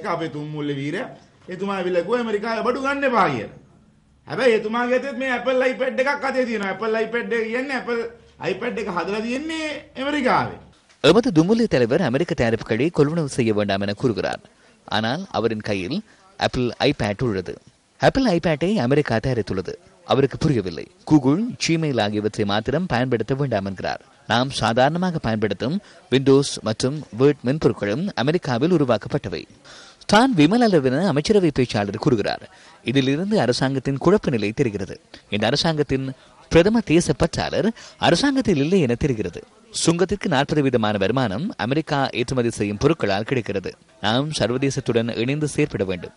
දැක්කා අපේ තුම්මුල්ලේ වීරයා. එතුමා ඇවිල්ලා කිව්වා ඇමරිකාවේ බඩු ගන්න එපා කියලා. හැබැයි එතුමාගේ අතේ මේ Apple iPad එකක් අතේ තියෙනවා. Apple iPad එක කියන්නේ Apple iPad එක හදලා තියෙන්නේ ඇමරිකාවේ. எமது தும்முல்லை தலைவர் அமெரிக்க தயாரிப்புகளை கொள்வனவு செய்ய வேண்டாம் என கூறுகிறார். ஆனால் அவரின் கையில் ஆப்பிள் ஐபேட் உள்ளது. ஆப்பிள் ஐபேட்டை அமெரிக்கா தயாரித்துள்ளது. அவருக்கு புரியவில்லை. கூகுள், ஜிமெயில் ஆகியவற்றை மாத்திரம் பயன்படுத்த வேண்டாம் என்கிறார். நாம் சாதாரணமாக பயன்படுத்தும் விண்டோஸ் மற்றும் வேர்ட் மென்பொருட்களும் அமெரிக்காவில் உருவாக்கப்பட்டவை. தான் விமல் அளவென அமைச்சரவை பேச்சாளர் கூறுகிறார். இதிலிருந்து அரசாங்கத்தின் குழப்ப நிலை தெரிகிறது. இந்த அரசாங்கத்தின் பிரதம தேச பற்றாளர் அரசாங்கத்தில் இல்லை என தெரிகிறது. சுங்கத்திற்கு 40% வருமானம் அமெரிக்கா ஏற்றுமதி செய்யும் பொருட்களால் கிடைக்கிறது. நாம் சர்வதேசத்துடன் இணைந்து செயற்பட வேண்டும்.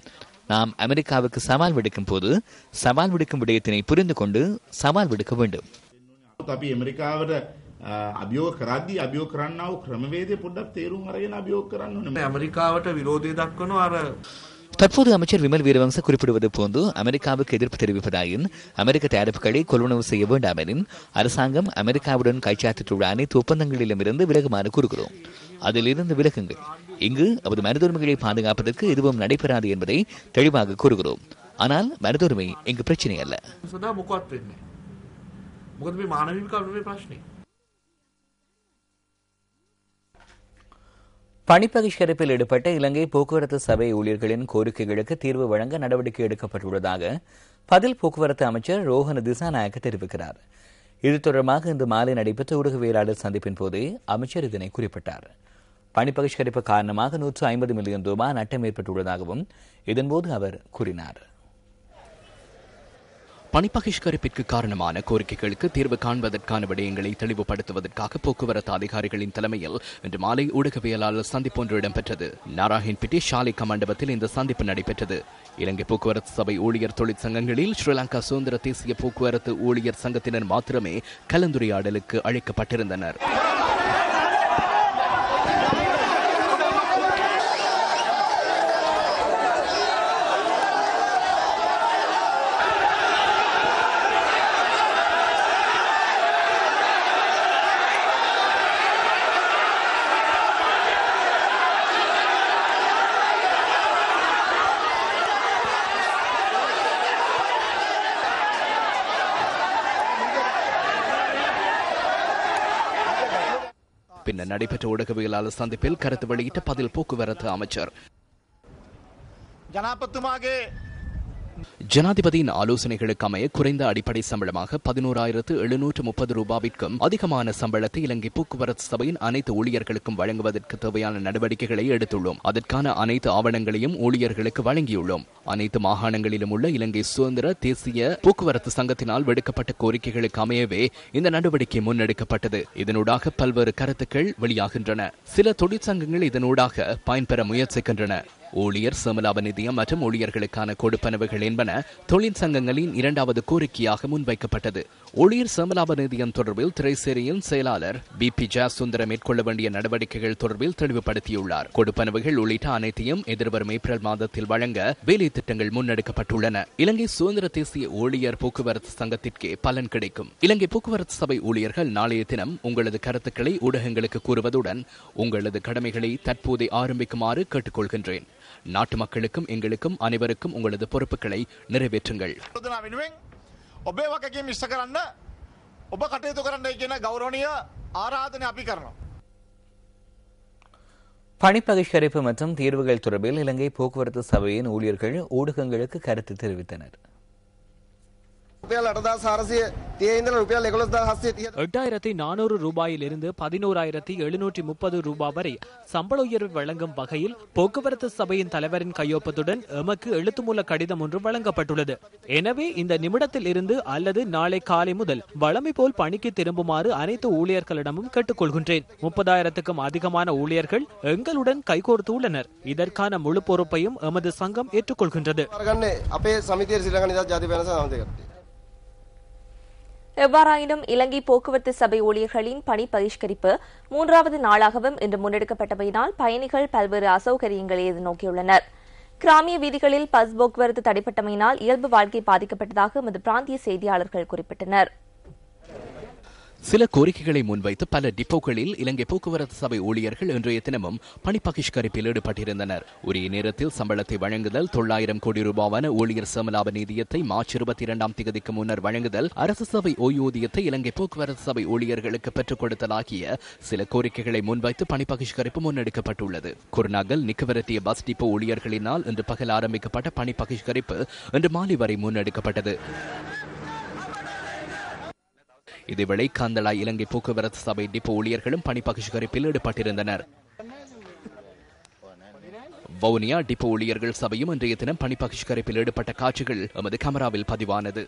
நாம் அமெரிக்காவுக்கு சவால் விடுக்கும் போது சவால் விடுக்கும் விடயத்தினை புரிந்து கொண்டு சவால் விடுக்க வேண்டும். අපි ඇමරිකාවට අභියෝග කරද්දී අභියෝග කරන්නා වූ ක්‍රමවේදය පොඩ්ඩක් තේරුම් අරගෙන අභියෝග කරන්න ඕනේ. ඇමරිකාවට විරෝධය දක්වනවා අර தற்போது அமைச்சர் விமல் வீரவங்ச குறிப்பிடுவது போன்று அமெரிக்காவுக்கு எதிர்ப்பு தெரிவிப்பதாயின் அமெரிக்க தயாரிப்புகளை கொள்வனவு செய்ய வேண்டாம் எனின் அரசாங்கம் அமெரிக்காவுடன் கைச்சாத்திட்டுள்ள அனைத்து ஒப்பந்தங்களிலும் இருந்து விலகுமாறு கூறுகிறோம். அதிலிருந்து விலகுங்கள். இங்கு அவரது மனிதுரிமைகளை பாதுகாப்பதற்கு எதுவும் நடைபெறாது என்பதை தெளிவாக கூறுகிறோம். ஆனால் மனிதுரிமை இங்கு பிரச்சனை அல்ல. பணிப்பகிஷ்கரிப்பில் ஈடுபட்ட இலங்கை போக்குவரத்து சபை ஊழியர்களின் கோரிக்கைகளுக்கு தீர்வு வழங்க நடவடிக்கை எடுக்கப்பட்டுள்ளதாக பதில் போக்குவரத்து அமைச்சர் ரோஹன திசாநாயக்க தெரிவிக்கிறார். இது தொடர்பாக இன்று மாலை நடைபெற்ற ஊடகவியலாளர் சந்திப்பின் போதே அமைச்சர் இதனை குறிப்பிட்டார். பணிப்பகிஷ்கரிப்பு காரணமாக 150 மில்லியன் ரூபாய் நட்டம் ஏற்பட்டுள்ளதாகவும் இதன்போது அவர் கூறினார். பணிப்பகிஷ்கரிப்பிற்கு காரணமான கோரிக்கைகளுக்கு தீர்வு காண்பதற்கான விடயங்களை தெளிவுபடுத்துவதற்காக போக்குவரத்து அதிகாரிகளின் தலைமையில் இன்று மாலை ஊடகவியலாளர் சந்திப்பு ஒன்று இடம்பெற்றது. நாராயண்பிட்டி ஷாலிகா மண்டபத்தில் இந்த சந்திப்பு நடைபெற்றது. இலங்கை போக்குவரத்து சபை ஊழியர் தொழிற்சங்கங்களில் ஸ்ரீலங்கா சுதந்திர தேசிய போக்குவரத்து ஊழியர் சங்கத்தினர் மாத்திரமே கலந்துரையாடலுக்கு அழைக்கப்பட்டிருந்தனர். பின்னர் நடைபெற்ற ஊடகவியலாளர் சந்திப்பில் கருத்து வெளியிட்ட பதில் போக்குவரத்து அமைச்சர் ஜனாதிபதியின் ஆலோசனைகளுக்கு அமைய குறைந்த அடிப்படை சம்பளமாக 11,730 ரூபாவிற்கும் அதிகமான சம்பளத்தை இலங்கை போக்குவரத்து சபையின் அனைத்து ஊழியர்களுக்கும் வழங்குவதற்கு தேவையான நடவடிக்கைகளை எடுத்துள்ளோம். அதற்கான அனைத்து ஆவணங்களையும் ஊழியர்களுக்கு வழங்கியுள்ளோம். அனைத்து மாகாணங்களிலும் உள்ள இலங்கை சுதந்திர தேசிய போக்குவரத்து சங்கத்தினால் விடுக்கப்பட்ட கோரிக்கைகளுக்கு அமையவே இந்த நடவடிக்கை முன்னெடுக்கப்பட்டது. இதனூடாக பல்வேறு கருத்துக்கள் வெளியாகின்றன. சில தொழிற்சங்கங்கள் இதனூடாக பயன்பெற முயற்சிக்கின்றன. ஊழியர் சேமலாப நிதியம் மற்றும் ஊழியர்களுக்கான கொடுப்பனவுகள் என்பன தொழிற்சங்கங்களின் இரண்டாவது கோரிக்கையாக முன்வைக்கப்பட்டது. ஊழியர் சேமலாப நிதியம் தொடர்பில் திரைசேரியின் செயலாளர் BP ஜெயசுந்தரம் மேற்கொள்ள வேண்டிய நடவடிக்கைகள் தொடர்பில் தெளிவுபடுத்தியுள்ளார். கொடுப்பனவுகள் உள்ளிட்ட அனைத்தையும் எதிர்வரும் ஏப்ரல் மாதத்தில் வழங்க வேலை திட்டங்கள் முன்னெடுக்கப்பட்டுள்ளன. இலங்கை சுதந்திர தேசிய ஊழியர் போக்குவரத்து சங்கத்திற்கே பலன் கிடைக்கும். இலங்கை போக்குவரத்து சபை ஊழியர்கள் நாளைய தினம் உங்களது கருத்துக்களை ஊடகங்களுக்கு கூறுவதுடன் உங்களது கடமைகளை தற்போதே ஆரம்பிக்குமாறு கேட்டுக்கொள்கின்றேன். நாட்டு மக்களுக்கும் எங்களுக்கும் அனைவருக்கும் உங்களது பொறுப்புகளை நிறைவேற்றுங்கள். ඔබේ වගකීම් ඉෂ්ට කරන්න ඔබ කටයුතු කරන්නයි කියන ගෞරවනීය ආරාධනය අපි කරනවා. பணிப்பகிஷ்கரிப்பு மற்றும் தீர்வுகள் தொடர்பில் இலங்கை போக்குவரத்து சபையின் ஊழியர்கள் ஊடகங்களுக்கு கருத்து தெரிவித்தனர். 8,400 ரூபாயிலிருந்து 11,730 ரூபாய் வரை சம்பள உயர்வு வழங்கும் வகையில் போக்குவரத்து சபையின் தலைவரின் கையொப்பத்துடன் எமக்கு எழுத்துமூல கடிதம் ஒன்று வழங்கப்பட்டுள்ளது. எனவே இந்த நிமிடத்தில் இருந்து அல்லது நாளை காலை முதல் வழமை போல் பணிக்கு திரும்புமாறு அனைத்து ஊழியர்களிடமும் கேட்டுக்கொள்கின்றேன். 30,000க்கும் அதிகமான ஊழியர்கள் எங்களுடன் கைகோர்த்து உள்ளனர். இதற்கான முழு பொறுப்பையும் எமது சங்கம் ஏற்றுக்கொள்கின்றது. எவ்வாறாயினும் இலங்கை போக்குவரத்து சபை ஊழியர்களின் பணி பகிஷ்கரிப்பு 3வது நாளாகவும் இன்று முன்னெடுக்கப்பட்டமையினால் பயணிகள் பல்வேறு அசௌகரியங்களை எதிர்நோக்கியுள்ளனர். கிராமிய வீதிகளில் பஸ் போக்குவரத்து தடைப்பட்டமையினால் இயல்பு வாழ்க்கை பாதிக்கப்பட்டதாக எமது பிராந்திய செய்தியாளர்கள் குறிப்பிட்டனர். சில கோரிக்கைகளை முன்வைத்து பல டிப்போக்களில் இலங்கை போக்குவரத்து சபை ஊழியர்கள் இன்றைய தினமும் பணி பகிஷ்கரிப்பில் ஈடுபட்டிருந்தனர். உரிய நேரத்தில் சம்பளத்தை வழங்குதல், 900 கோடி ரூபாவான ஊழியர் சமலாப நிதியத்தை மார்ச் 22ஆம் தேதிக்கு முன்னர் வழங்குதல், அரசு சபை ஓய்வூதியத்தை இலங்கை போக்குவரத்து சபை ஊழியர்களுக்கு பெற்றுக் கொடுத்தல் ஆகிய சில கோரிக்கைகளை முன்வைத்து பணி பகிஷ்கரிப்பு முன்னெடுக்கப்பட்டுள்ளது. குருநாகல் நிக்கவரட்டிய பஸ் டிப்போ ஊழியர்களினால் இன்று பகல் ஆரம்பிக்கப்பட்ட பணி பகிஷ்கரிப்பு இன்று மாலை வரை முன்னெடுக்கப்பட்டது. இதேவேளை காந்தளா இலங்கை போக்குவரத்து சபை டிப்போ ஊழியர்களும் பணி பகிஷ்கரிப்பில் ஈடுபட்டிருந்தனர். வவுனியா டிப்போ ஊழியர்கள் சபையும் இன்றைய தினம் பணி பகிஷ்கரிப்பில் ஈடுபட்ட காட்சிகள் எமது கேமராவில் பதிவானது.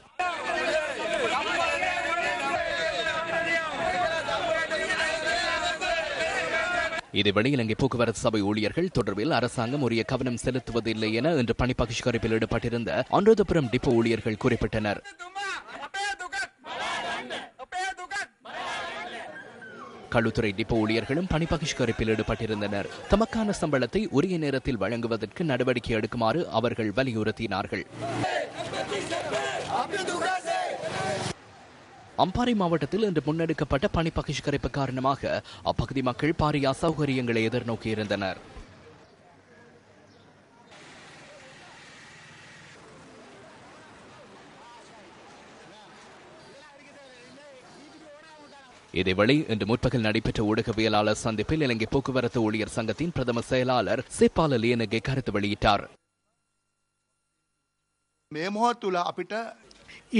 இதேவேளை இலங்கை போக்குவரத்து சபை ஊழியர்கள் தொடர்பில் அரசாங்கம் உரிய கவனம் செலுத்துவதில்லை என இன்று பணி பகிஷ்கரிப்பில் ஈடுபட்டிருந்த அனுராதபுரம் டிப்போ ஊழியர்கள் குறிப்பிட்டனர். களுத்துறை டிப்போ ஊழியர்களும் பணி பகிஷ்கரிப்பில் ஈடுபட்டிருந்தனர். தமக்கான சம்பளத்தை உரிய நேரத்தில் வழங்குவதற்கு நடவடிக்கை எடுக்குமாறு அவர்கள் வலியுறுத்தினார்கள். அம்பாறை மாவட்டத்தில் இன்று முன்னெடுக்கப்பட்ட பணி பகிஷ்கரிப்பு காரணமாக அப்பகுதி மக்கள் பாரிய அசௌகரியங்களை எதிர்நோக்கியிருந்தனர். இதேவேளை இன்று முற்பகல் நடைபெற்ற ஊடகவியலாளர் சந்திப்பில் இலங்கை போக்குவரத்து ஊழியர் சங்கத்தின் பிரதம செயலாளர் சேப்பால லியனகே கருத்து வெளியிட்டார்.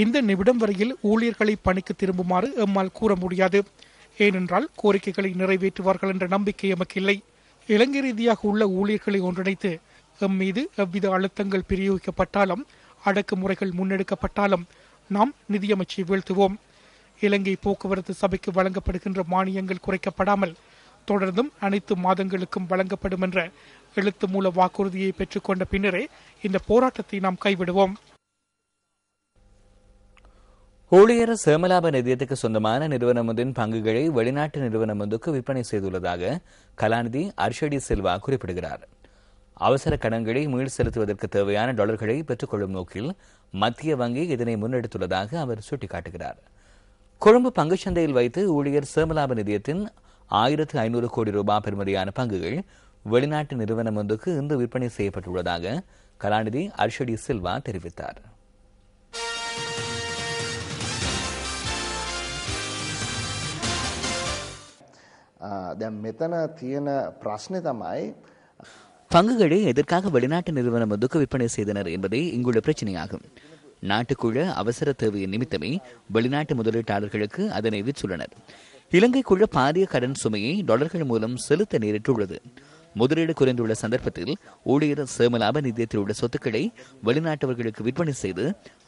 இந்த நிமிடம் வரையில் ஊழியர்களை பணிக்கு திரும்புமாறு எம்மால் கூற முடியாது. ஏனென்றால் கோரிக்கைகளை நிறைவேற்றுவார்கள் என்ற நம்பிக்கை எமக்கில்லை. இலங்கை ரீதியாக உள்ள ஊழியர்களை ஒன்றிணைத்து எம் மீது எவ்வித அழுத்தங்கள் பிரயோகிக்கப்பட்டாலும் அடக்குமுறைகள் முன்னெடுக்கப்பட்டாலும் நாம் நிதியமைச்சை வீழ்த்துவோம். இலங்கை போக்குவரத்து சபைக்கு வழங்கப்படுகின்ற மானியங்கள் குறைக்கப்படாமல் தொடர்ந்தும் அனைத்து மாதங்களுக்கும் வழங்கப்படும் என்ற எழுத்து மூல வாக்குறுதியை பெற்றுக்கொண்ட பின்னரே இந்த போராட்டத்தை நாம் கைவிடுவோம். ஊழியர் சேமலாப நிதியத்துக்கு சொந்தமான நிறுவனம் ஒன்றின் பங்குகளை வெளிநாட்டு நிறுவனம் ஒன்றுக்கு விற்பனை செய்துள்ளதாக கலாநிதி அர்ஷடி சில்வா குறிப்பிடுகிறார். அவசர கடன்களை மீள் செலுத்துவதற்கு தேவையான டாலர்களை பெற்றுக்கொள்ளும் நோக்கில் மத்திய வங்கி இதனை முன்னெடுத்துள்ளதாக அவர் சுட்டிக்காட்டுகிறார். கொழும்பு பங்குச்சந்தையில் வைத்து ஊழியர் சேமலாப நிதியத்தின் 1500 கோடி ரூபாய் பெறுமதியான பங்குகள் வெளிநாட்டு நிறுவனம் ஒன்றுக்கு இன்று விற்பனை செய்யப்பட்டுள்ளதாக கலாநிதி அர்ஷடி சில்வா தெரிவித்தார். பங்குகளை எதற்காக வெளிநாட்டு நிறுவனம் ஒன்றுக்கு விற்பனை செய்தனர் என்பதே இங்குள்ள பிரச்சனையாகும். நாட்டுக்குள்ள அவசர தேவையின் நிமித்தமே வெளிநாட்டு முதலீட்டாளர்களுக்கு அதனை விற்றுள்ளனர். இலங்கைக்குள்ள பாரிய கடன் சுமையை டாலர்கள் மூலம் செலுத்த நேரிட்டுள்ளது. முதலீடு குறைந்துள்ள சந்தர்ப்பத்தில் ஊழியர் சேமலாப நிதியத்தில் உள்ள சொத்துக்களை வெளிநாட்டவர்களுக்கு விற்பனை செய்து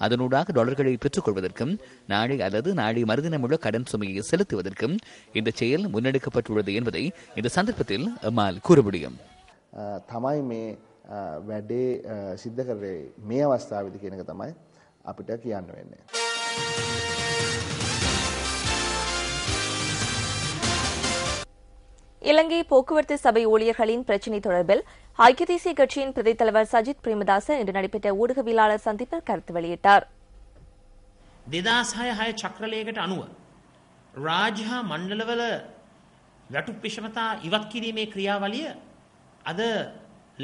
அதனூடாக டாலர்களை பெற்றுக் கொள்வதற்கும் நாளை அல்லது நாளை மறுதினம் உள்ள கடன் சுமையை செலுத்துவதற்கும் இந்த செயல் முன்னெடுக்கப்பட்டுள்ளது என்பதை இந்த சந்தர்ப்பத்தில் எம்மால் கூற முடியும். වැඩේ සිද්ධ කරේ මේ අවස්ථාවේදී කියන එක තමයි අපිට කියන්න වෙන්නේ. இலங்கை போக்குவரத்து சபை ஊழியர்களின் பிரச்சினை தொடர்பில் ஐக்கிய தேசிய கட்சியின் பிரதி தலைவர் சஜித் பிரேமதாச இன்று நடைபெற்ற ஊடகவியலாளர் சந்திப்பில் கருத்து வெளியிட்டார். 2006 චක්‍රලයකට අනුව රාජ්‍ය හා මණ්ඩලවල වැටුප් විෂමතා ඉවත් කිරීමේ ක්‍රියාවලිය අද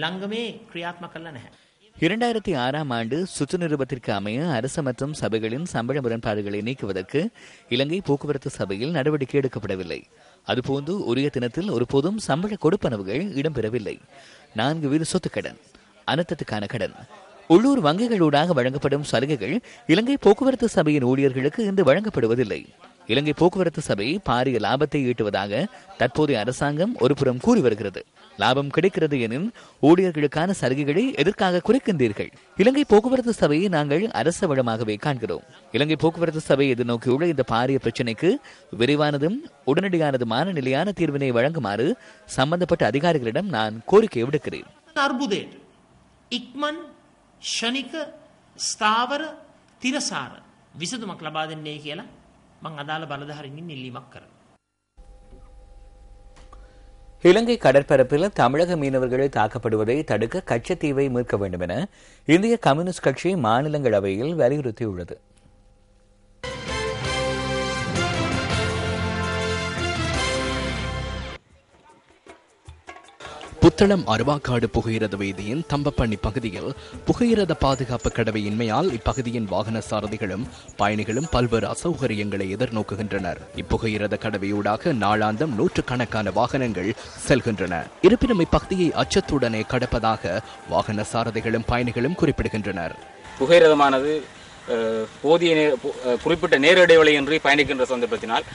லங்கமே கிரியாத்மக கல்ல නැහැ. 2006ஆம் ஆண்டு சுற்று நிருபத்திற்கு அமைய அரசு மற்றும் சபைகளின் சம்பள முரண்பாடுகளை நீக்குவதற்கு இலங்கை போக்குவரத்து சபையில் நடவடிக்கை எடுக்கப்படவில்லை. அதுபோன்று உரிய தினத்தில் ஒருபோதும் சம்பள கொடுப்பனவுகள் இடம்பெறவில்லை. 4 வீத சொத்து கடன், அனர்த்தத்துக்கான கடன், உள்ளூர் வங்கிகளூடாக வழங்கப்படும் சலுகைகள் இலங்கை போக்குவரத்து சபையின் ஊழியர்களுக்கு இன்று வழங்கப்படுவதில்லை. இலங்கை போக்குவரத்து சபை பாரிய லாபத்தை ஈட்டுவதாக தற்போதைய அரசாங்கம் ஒருபுறம் கூறி வருகிறது. லாபம் கிடைக்கிறது எனின் ஊழியர்களுக்கான சலுகைகளை எதற்காக குறைக்கின்றீர்கள்? இலங்கை போக்குவரத்து சபையை நாங்கள் அரச வளமாகவே காண்கிறோம். இலங்கை போக்குவரத்து சபை எதிர்நோக்கியுள்ள இந்த பாரிய பிரச்சினைக்கு விரைவானதும் உடனடியானதுமான நிலையான தீர்வினை வழங்குமாறு சம்பந்தப்பட்ட அதிகாரிகளிடம் நான் கோரிக்கை விடுக்கிறேன். අර්බුදයට ඉක්මන් ෂණික ස්ථාවර තිරසාර විසඳුමක් ලබා දෙන්නේ කියලා මං අදාළ බලධාරීන්ගෙන් ඉල්ලීමක් කරනවා. இலங்கை கடற்பரப்பில் தமிழக மீனவர்களை தாக்கப்படுவதை தடுக்க கச்சத்தீவை மீட்க வேண்டும் என இந்திய கம்யூனிஸ்ட் கட்சி மாநிலங்களவையில் வலியுறுத்தியுள்ளது. புத்தளம் அருவாக்காடு புகையிரத வீதியின் தம்பப்பண்ணி பகுதியில் புகையிரத பாதுகாப்பு கடவை இன்மையால் இப்பகுதியின் வாகன சாரதிகளும் பயணிகளும் பல்வேறு அசௌகரியங்களை எதிர்நோக்குகின்றனர். இப்புகையிரத கடவையூடாக நாளாந்தம் நூற்றுக்கணக்கான வாகனங்கள் செல்கின்றன. இருப்பினும் இப்பகுதியை அச்சத்துடனே கடப்பதாக வாகன சாரதிகளும் பயணிகளும் குறிப்பிடுகின்றனர். புகையிரதமானது போதிய குறிப்பிட்ட நேர இடைவெளியின்றி பயணிக்கின்ற சந்தர்ப்பத்தினால்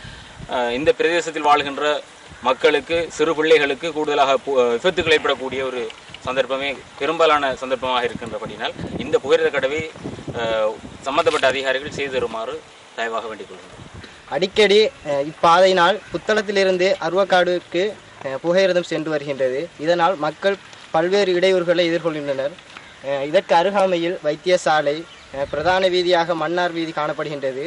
இந்த பிரதேசத்தில் வாழ்கின்ற மக்களுக்கு, சிறு பிள்ளைகளுக்கு கூடுதலாக விபத்துகள் ஏற்படக்கூடிய ஒரு சந்தர்ப்பமே பெரும்பாலான சந்தர்ப்பமாக இருக்கின்றபடினால் இந்த புகையிரத கடவை சம்பந்தப்பட்ட அதிகாரிகள் செய்து தருமாறு தயவாக வேண்டிக் கொள்கிறோம். அடிக்கடி இப்பாதையினால் புத்தளத்திலிருந்து அருவக்காடுக்கு புகையிரதம் சென்று வருகின்றது. இதனால் மக்கள் பல்வேறு இடையூறுகளை எதிர்கொள்கின்றனர். இதற்கு அருகாமையில் வைத்தியசாலை, பிரதான வீதியாக மன்னார் வீதி காணப்படுகின்றது.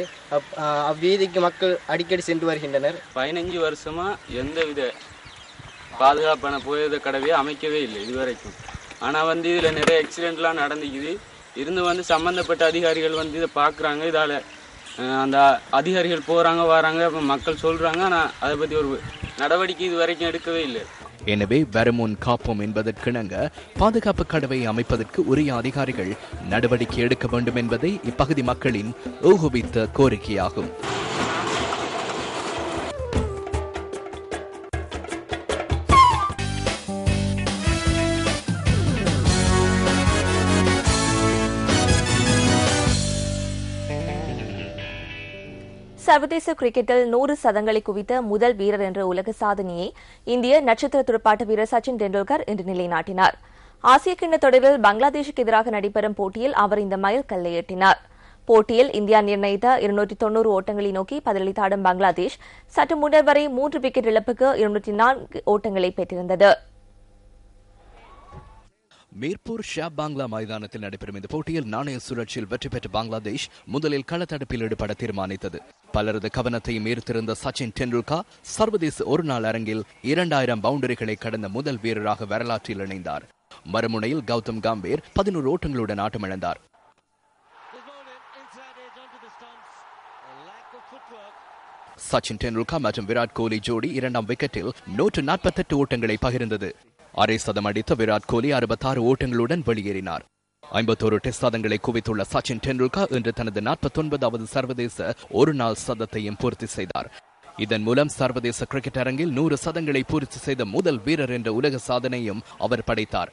அவ்வீதிக்கு மக்கள் அடிக்கடி சென்று வருகின்றனர். 15 வருஷமா எந்தவித பாதுகாப்பான புகையிரத கடவையை அமைக்கவே இல்லை இதுவரைக்கும். ஆனால் இதில் நிறைய ஆக்சிடென்ட்லாம் நடந்துக்குது. சம்பந்தப்பட்ட அதிகாரிகள் இதை பார்க்குறாங்க. இதால் அந்த அதிகாரிகள் போகிறாங்க வராங்க, மக்கள் சொல்கிறாங்க. ஆனால் அதை பற்றி ஒரு நடவடிக்கை இது வரைக்கும் எடுக்கவே இல்லை. எனவே வருமுன் காப்போம் என்பதற்கிணங்க பாதுகாப்பு கடவை அமைப்பதற்கு உரிய அதிகாரிகள் நடவடிக்கை எடுக்க வேண்டும் என்பதை இப்பகுதி மக்களின் ஊகுவித்த கோரிக்கையாகும். சர்வதேச கிரிக்கெட்டில் 100 சதங்களை குவித்த முதல் வீரர் என்ற உலக சாதனையை இந்திய நட்சத்திர துடுப்பாட்ட வீரர் சச்சின் டெண்டுல்கர் இன்று நிலைநாட்டினார். ஆசிய கிண்ண தொடரில் பங்களாதேஷுக்கு எதிராக நடைபெறும் போட்டியில் அவர் இந்த மைல்கல்லை எட்டினார். போட்டியில் இந்தியா நிர்ணயித்த 290 ஓட்டங்களை நோக்கி பதிலளித்தாடும் பங்களாதேஷ் சற்று முன்னர் வரை 3 விக்கெட் இழப்புக்கு 204 ஓட்டங்களை பெற்றிருந்தது. மீர்பூர் ஷாப் பாங்லா மைதானத்தில் நடைபெறும் இந்த போட்டியில் நாணய சுழற்சியில் வெற்றி பெற்ற பங்களாதேஷ் முதலில் களத்தடுப்பில் ஈடுபட தீர்மானித்தது. பலரது கவனத்தையும் ஈர்த்திருந்த சச்சின் டெண்டுல்கர் சர்வதேச ஒருநாள் அரங்கில் 2000 பவுண்டரிகளை கடந்த முதல் வீரராக வரலாற்றில் இணைந்தார். மறுமுனையில் கௌதம் கம்பீர் 11 ஓட்டங்களுடன் ஆட்டமிழந்தார். சச்சின் டெண்டுல்கர் மற்றும் விராட் கோலி ஜோடி 2ஆம் விக்கெட்டில் 148 ஓட்டங்களை பகிர்ந்தது. அரை சதம் அடித்த விராட் கோலி 66 ஓட்டங்களுடன் வெளியேறினார். 51 டெஸ்ட் சதங்களை குவித்துள்ள சச்சின் டெண்டுல்கர் இன்று தனது 49வது சர்வதேச ஒருநாள் சதத்தையும் பூர்த்தி செய்தார். இதன் மூலம் சர்வதேச கிரிக்கெட் அரங்கில் 100 சதங்களை பூர்த்தி செய்த முதல் வீரர் என்ற உலக சாதனையும் அவர் படைத்தார்.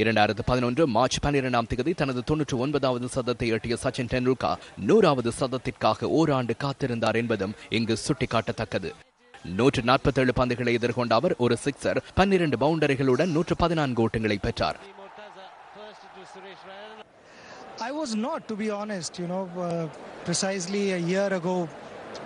In 2011 மார்ச் 12ஆம் தேதி தனது 99வது சதத்தை எட்டிய சச்சின் டெண்டுல்கர் 100வது சதத்திற்காக ஓராண்டு காத்திருந்தார் என்பதும் இங்கு சுட்டிக்காட்டத்தக்கது. 147 பந்துகளை எதிர்கொண்ட அவர் ஒரு சிக்ஸர், 12 பவுண்டரிகளுடன் 114 ஓட்டங்களை பெற்றார். I was not, to be honest, precisely a year ago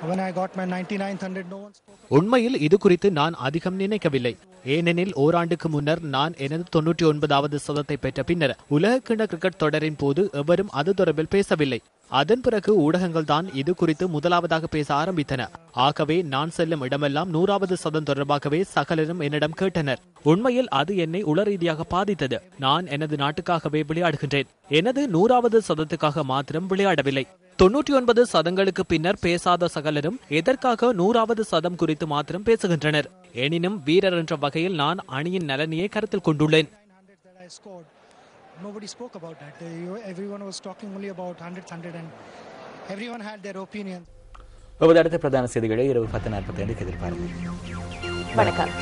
when I got my 99th 100 no one spoke. உண்மையில் இது குறித்து நான் அதிகம் நினைக்கவில்லை. ஏனெனில் ஓராண்டுக்கு முன்னர் நான் எனது 99வது சதத்தை பெற்ற பின்னர் உலகக்கிண்ண கிரிக்கெட் தொடரின் போது எவரும் அது தொடர்பில் பேசவில்லை. அதன் பிறகு ஊடகங்கள் தான் இது குறித்து முதலாவதாக பேச ஆரம்பித்தன. ஆகவே நான் செல்லும் இடமெல்லாம் 100வது சதம் தொடர்பாகவே சகலரும் என்னிடம் கேட்டனர். உண்மையில் அது என்னை உளரீதியாக பாதித்தது. நான் எனது நாட்டுக்காகவே விளையாடுகின்றேன். எனது 100வது சதத்துக்காக மாத்திரம் விளையாடவில்லை. 99 சதங்களுக்கு பின்னர் பேசாத சகலரும் எதற்காக 100வது சதம் குறித்து மாத்திரம் பேசுகின்றனர். எனினும் வீரர் என்ற வகையில் நான் அணியின் நலனையே கருத்தில் கொண்டுள்ளேன். Nobody spoke about that. Everyone was talking only about 100 and everyone had their opinion. அடுத்த பிரதான செய்திகளை இரவு 10:45 எதிர்பார்க்கிறேன். வணக்கம்.